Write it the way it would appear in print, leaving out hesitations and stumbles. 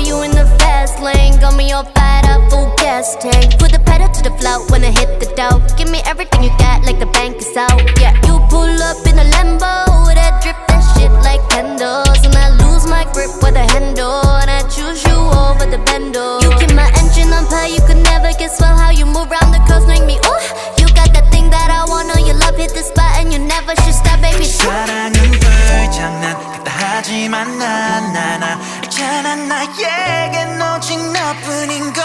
you in the fast lane. Got me all fired up, full gas tank. Put the pedal to the floor when I hit the dough. Give me everything you got like the bank is out. Yeah, you pull up in a Lambo. That drip, that shit like candles. And I lose my grip with a handle. And I choose you over the bando. You keep my engine on fire, you could never guess well how you move around the curves make me ooh. You got that thing that I want, know your love hit the spot and you never should stop, baby. 사랑은 불장난 같다 하지만 난 있잖아 나에겐 오직 너뿐인걸